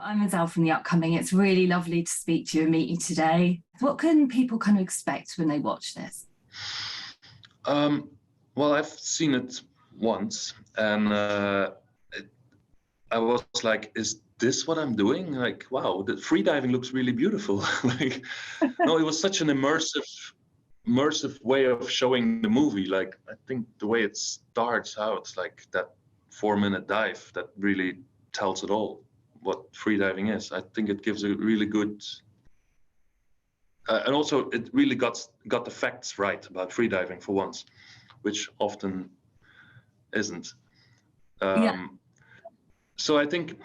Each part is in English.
I'm Adele from The Upcoming. It's really lovely to speak to you and meet you today. What can people kind of expect when they watch this? Well, I've seen it once, and I was like, "Is this what I'm doing?" Like, wow, the freediving looks really beautiful. Like, no, it was such an immersive way of showing the movie. Like, I think the way it starts out, like that 4-minute dive, that really tells it all. What freediving is. I think it gives a really good, and also it really got the facts right about freediving for once, which often isn't. Yeah. So I think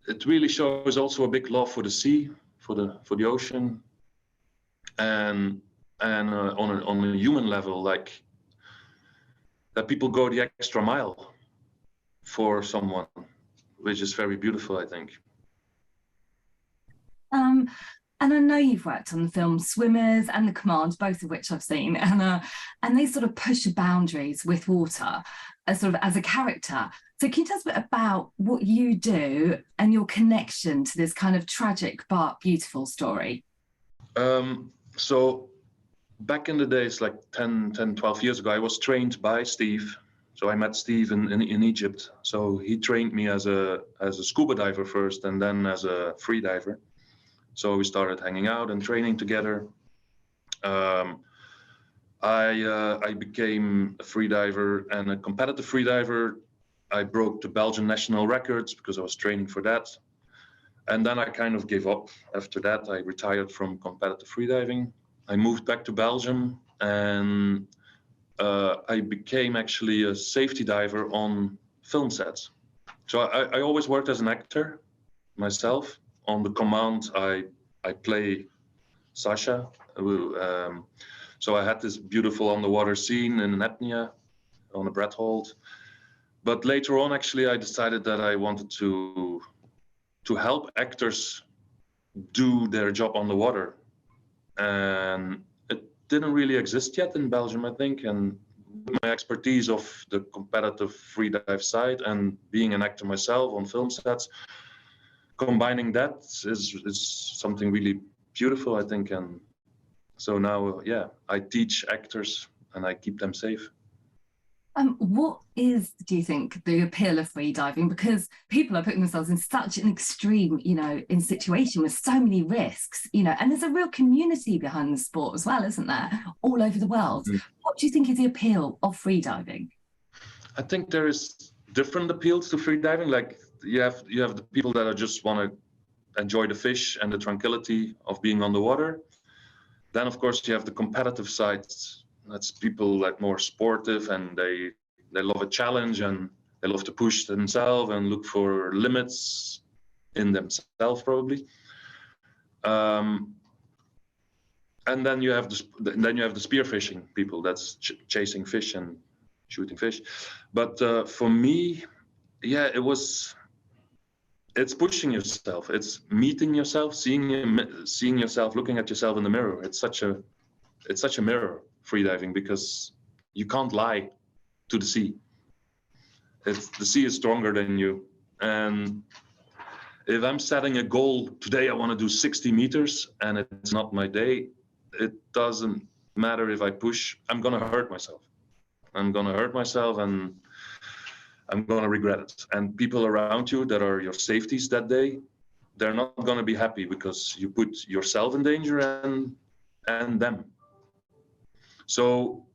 it really shows also a big love for the sea, for the ocean, and on a human level, like that people go the extra mile for someone, which is very beautiful, I think. And I know you've worked on the film Swimmers and The Command, both of which I've seen, and they sort of push the boundaries with water, sort of as a character. So can you tell us a bit about what you do and your connection to this kind of tragic but beautiful story? So back in the days, like 12 years ago, I was trained by Steve. So I met Steve in Egypt. So he trained me as a scuba diver first, and then as a free diver. So we started hanging out and training together. I became a free diver and a competitive free diver. I broke the Belgian national records because I was training for that. And then I kind of gave up. After that, I retired from competitive freediving. I moved back to Belgium, and I became actually a safety diver on film sets. So I always worked as an actor myself. On The Command, I play Sasha. So I had this beautiful underwater scene in apnea on a Brethold. But later on, actually, I decided that I wanted to help actors do their job on the water. And it didn't really exist yet in Belgium, I think. And my expertise of the competitive free dive side and being an actor myself on film sets, combining that is something really beautiful, I think. And so now, I teach actors and I keep them safe. What is, do you think, the appeal of free diving? Because people are putting themselves in such an extreme, in situation with so many risks, and there's a real community behind the sport as well, isn't there? All over the world. Mm. What do you think is the appeal of free diving? I think there is different appeals to free diving. Like you have the people that just want to enjoy the fish and the tranquility of being on the water. Then, of course, you have the competitive side. That's people like more sportive, and they love a challenge, and they love to push themselves and look for limits in themselves, probably. And then you have the spearfishing people. That's chasing fish and shooting fish. But for me, it's pushing yourself. It's meeting yourself, seeing yourself, looking at yourself in the mirror. It's such a mirror, freediving, because you can't lie to the sea. The sea is stronger than you. And if I'm setting a goal today, I want to do 60 meters, and it's not my day, it doesn't matter if I push. I'm gonna hurt myself. And I'm going to regret it. And people around you that are your safeties that day, they're not going to be happy because you put yourself in danger and them. So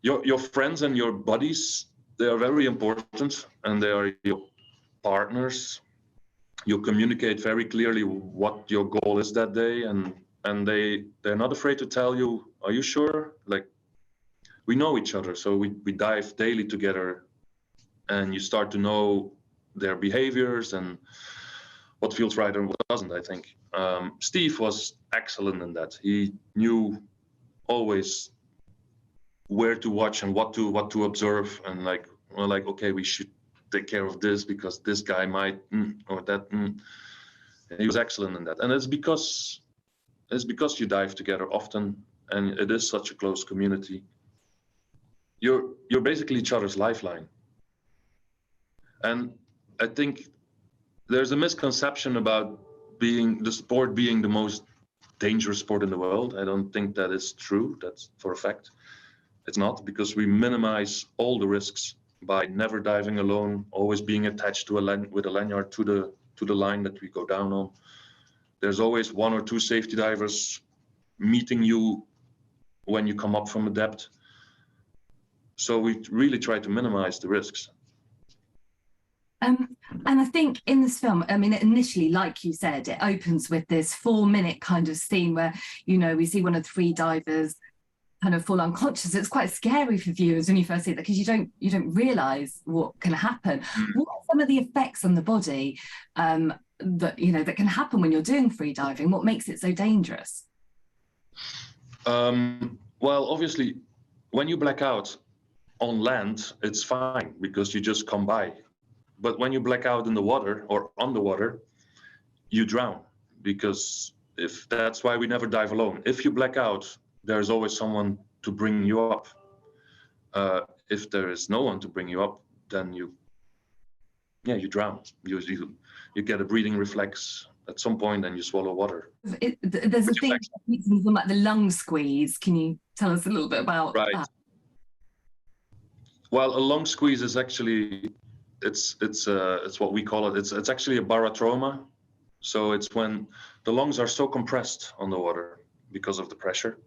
your friends and your buddies, they are very important, and they are your partners. You communicate very clearly what your goal is that day, and they're not afraid to tell you, are you sure? Like, we know each other, so we dive daily together, and you start to know their behaviors and what feels right and what doesn't, I think. Steve was excellent in that. He knew always where to watch and what to observe, and okay, we should take care of this because this guy might or that. He was excellent in that, and it's because you dive together often, and it is such a close community. You're basically each other's lifeline. And I think there's a misconception about the sport being the most dangerous sport in the world. I don't think that is true. That's for a fact. It's not, because we minimize all the risks by never diving alone, always being attached to with a lanyard to the line that we go down on. There's always one or two safety divers meeting you when you come up from a depth. So we really try to minimize the risks. And I think in this film, I mean, initially, like you said, it opens with this 4-minute kind of scene where, you know, we see one of the free divers kind of fall unconscious. It's quite scary for viewers when you first see that, because you don't realize what can happen. What are some of the effects on the body that, you know, that can happen when you're doing free diving? What makes it so dangerous? Well, obviously, when you black out on land, it's fine because you just come by. But when you black out in the water or on the water, you drown, because if that's why we never dive alone. If you black out, there's always someone to bring you up. If there is no one to bring you up, then you drown. You get a breathing reflex at some point and you swallow water. There's a thing like the lung squeeze. Can you tell us a little bit about that? Well, a lung squeeze is actually, it's what we call it. It's actually a barotrauma. So it's when the lungs are so compressed on the water because of the pressure,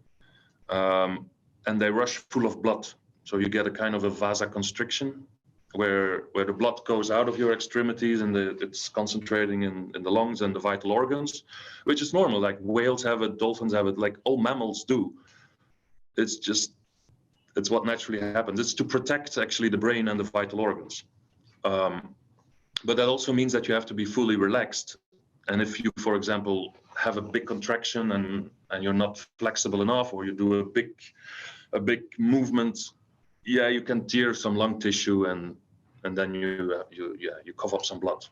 and they rush full of blood. So you get a kind of a vasoconstriction where the blood goes out of your extremities and it's concentrating in the lungs and the vital organs, which is normal. Like whales have it, dolphins have it, like all mammals do. It's what naturally happens. It's to protect actually the brain and the vital organs. But that also means that you have to be fully relaxed. And if you, for example, have a big contraction and you're not flexible enough, or you do a big movement, you can tear some lung tissue and then you cough up some blood.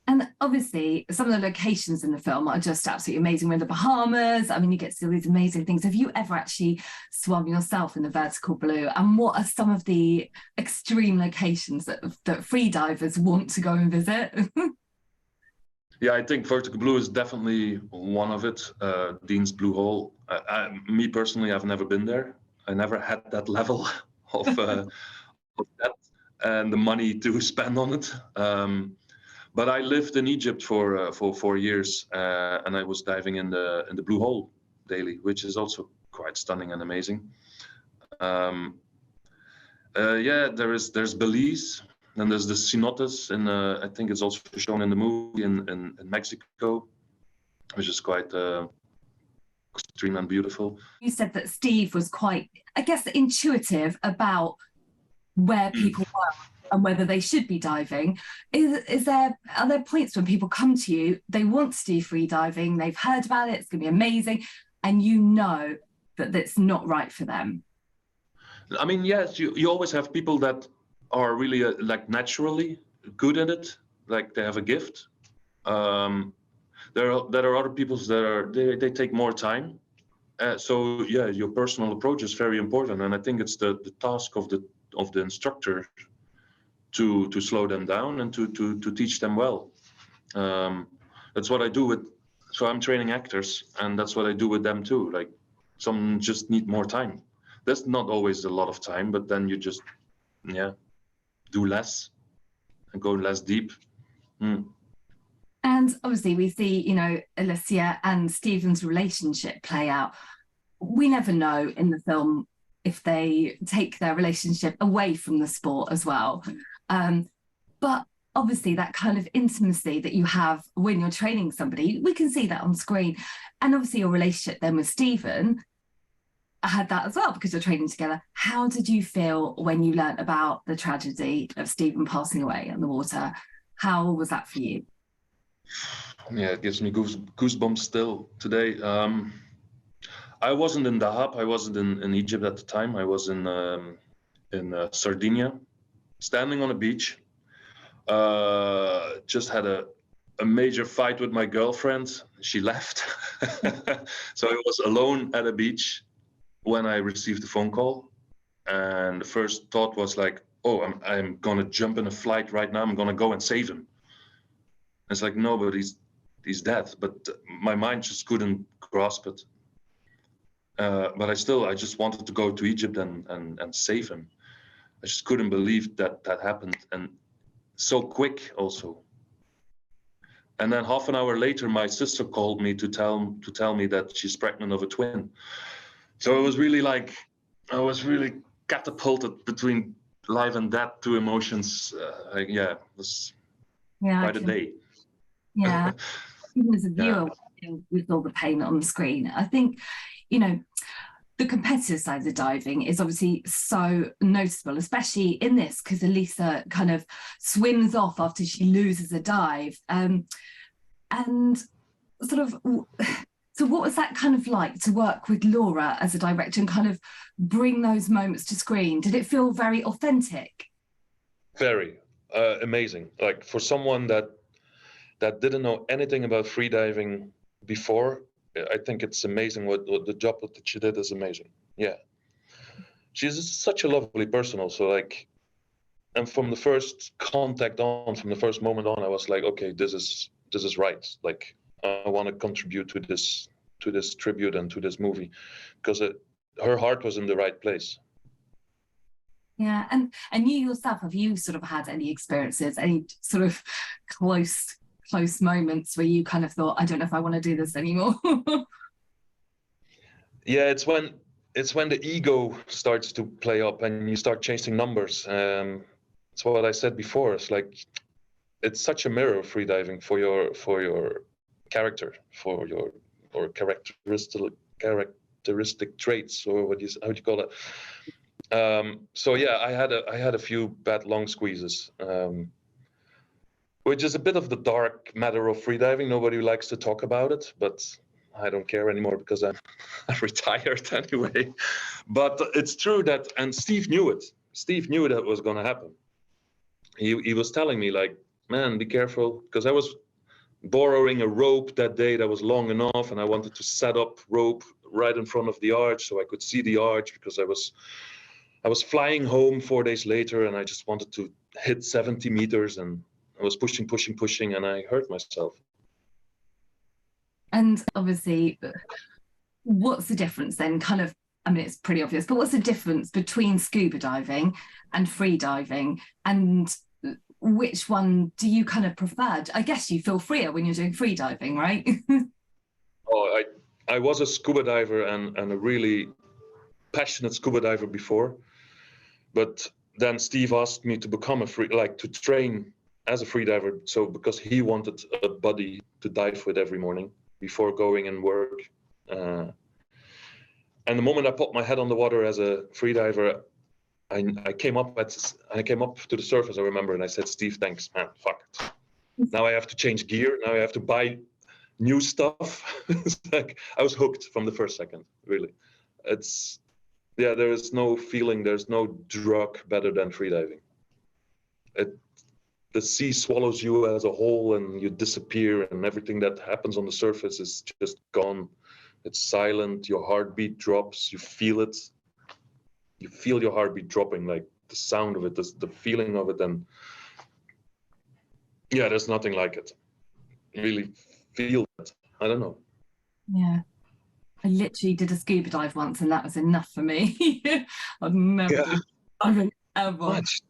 And obviously, some of the locations in the film are just absolutely amazing. We're in the Bahamas. I mean, you get to see all these amazing things. Have you ever actually swum yourself in the vertical blue? And what are some of the extreme locations that free divers want to go and visit? Yeah, I think vertical blue is definitely one of it. Dean's Blue Hole. Me personally, I've never been there. I never had that level of that and the money to spend on it. But I lived in Egypt for 4 years, and I was diving in the Blue Hole daily, which is also quite stunning and amazing. There's Belize, and there's the cenotes I think it's also shown in the movie in Mexico, which is quite extreme and beautiful. You said that Steve was quite, I guess, intuitive about where people were and whether they should be diving. Are there points when people come to you, they want to do free diving, they've heard about it, it's going to be amazing, and you know that that's not right for them? I mean, yes, you always have people that are really like naturally good at it, like they have a gift. There are other people that they take more time. So yeah, your personal approach is very important, and I think it's the task of the instructor to slow them down and to teach them well. That's what I do so I'm training actors, and that's what I do with them too. Like some just need more time. That's not always a lot of time, but then you just do less and go less deep. And obviously we see, you know, Alicia and Stephen's relationship play out. We never know in the film if they take their relationship away from the sport as well. But obviously that kind of intimacy that you have when you're training somebody, we can see that on screen. And obviously your relationship then with Stephen had that as well, because you're training together. How did you feel when you learnt about the tragedy of Stephen passing away on the water? How was that for you? Yeah, it gives me goosebumps still today. I wasn't in Dahab. I wasn't in Egypt at the time. I was in Sardinia, standing on a beach. Just had a major fight with my girlfriend. She left. So I was alone at a beach when I received the phone call. And the first thought was like, oh, I'm going to jump in a flight right now. I'm going to go and save him. It's like, no, but he's dead. But my mind just couldn't grasp it. But I just wanted to go to Egypt and save him. I just couldn't believe that happened, and so quick also. And then half an hour later, my sister called me to tell me that she's pregnant of a twin. So it was really like, I was really catapulted between life and death, two emotions. It was quite a day. Yeah, even as a viewer, Yeah. with all the pain on the screen, I think, you know, the competitive side of diving is obviously so noticeable, especially in this, because Elisa kind of swims off after she loses a dive. And sort of, so what was that kind of like to work with Laura as a director and kind of bring those moments to screen? Did it feel very authentic? Very amazing. Like, for someone that didn't know anything about freediving before, I think it's amazing what the job that she did is amazing. Yeah. She's such a lovely person also, like, and from the first contact on, from the first moment on, I was like, okay, this is right. Like, I want to contribute to this tribute and to this movie, because her heart was in the right place. Yeah, and you yourself, have you sort of had any experiences, any sort of close moments where you kind of thought, I don't know if I want to do this anymore? Yeah, it's when the ego starts to play up and you start chasing numbers. It's what I said before. It's like, it's such a mirror of freediving for your character, for your or characteristic traits, or how do you call it? So yeah, I had a few bad long squeezes, which is a bit of the dark matter of freediving. Nobody likes to talk about it, but I don't care anymore because I'm retired anyway. But it's true that, and Steve knew it. Steve knew that was going to happen. He was telling me, like, man, be careful, because I was borrowing a rope that day that was long enough, and I wanted to set up rope right in front of the arch so I could see the arch, because I was flying home 4 days later, and I just wanted to hit 70 meters, and I was pushing, and I hurt myself. And obviously, what's the difference then? Kind of, I mean, it's pretty obvious, but what's the difference between scuba diving and free diving? And which one do you kind of prefer? I guess you feel freer when you're doing free diving, right? Oh, I was a scuba diver and a really passionate scuba diver before, but then Steve asked me to become to train as a free diver. So because he wanted a buddy to dive with every morning before going and work. And the moment I popped my head on the water as a free diver, I came up to the surface, I remember, and I said, Steve, thanks, man, fuck it. Now I have to change gear. Now I have to buy new stuff. It's like, I was hooked from the first second, really. There is no feeling, there's no drug better than freediving. The sea swallows you as a whole, and you disappear, and everything that happens on the surface is just gone. It's silent, your heartbeat drops, you feel it. You feel your heartbeat dropping, like the sound of it, the feeling of it, and yeah, there's nothing like it. You really feel it. I don't know. Yeah. I literally did a scuba dive once, and that was enough for me. I've never done diving ever. Much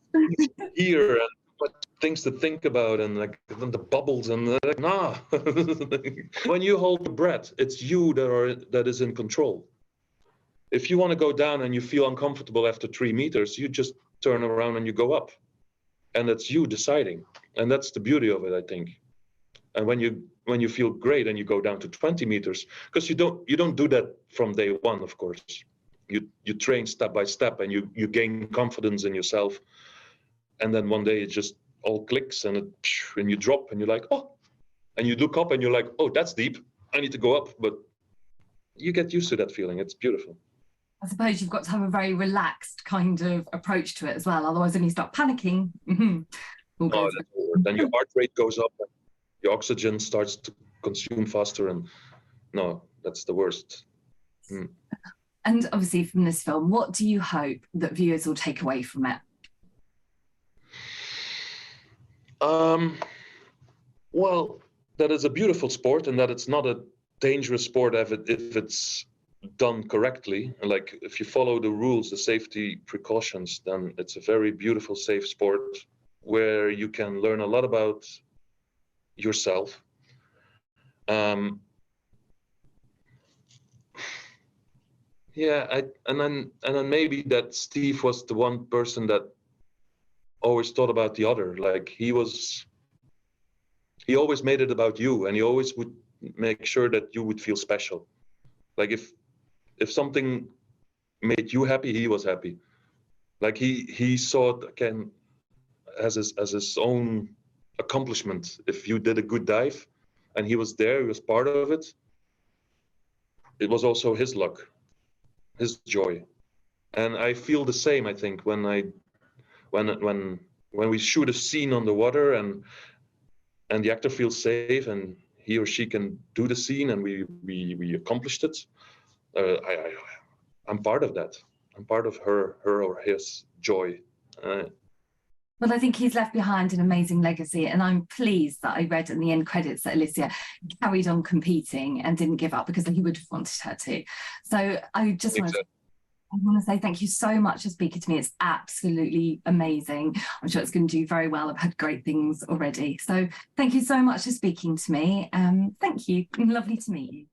here and much things to think about, and like the bubbles, and like, nah. When you hold the breath, it's you that is in control. If you want to go down and you feel uncomfortable after 3 meters, you just turn around and you go up, and it's you deciding, and that's the beauty of it, I think. And when you feel great and you go down to 20 meters, because you don't do that from day one, of course. You train step by step, and you gain confidence in yourself, and then one day it just all clicks, and you drop, and you're like, oh, and you look up and you're like, oh, that's deep, I need to go up. But you get used to that feeling. It's beautiful. I suppose you've got to have a very relaxed kind of approach to it as well, otherwise then you start panicking. Then your heart rate goes up, and your oxygen starts to consume faster, and no, that's the worst. And obviously from this film, what do you hope that viewers will take away from it? Well, that is a beautiful sport, and that it's not a dangerous sport if it's done correctly. Like if you follow the rules, the safety precautions, then it's a very beautiful, safe sport where you can learn a lot about yourself. Um, yeah, and then maybe that Steve was the one person that always thought about the other. Like he always made it about you, and he always would make sure that you would feel special. Like if something made you happy, he was happy. Like he saw it again as his own accomplishment. If you did a good dive and he was there, he was part of it, it was also his luck, his joy. And I feel the same, I think, when we shoot a scene on the water and the actor feels safe and he or she can do the scene and we accomplished it. I'm part of that. I'm part of her or his joy. Well, I think he's left behind an amazing legacy, and I'm pleased that I read in the end credits that Alicia carried on competing and didn't give up, because he would have wanted her to. So I just want to say thank you so much for speaking to me. It's absolutely amazing. I'm sure it's going to do very well. I've had great things already. So thank you so much for speaking to me. Thank you. Lovely to meet you.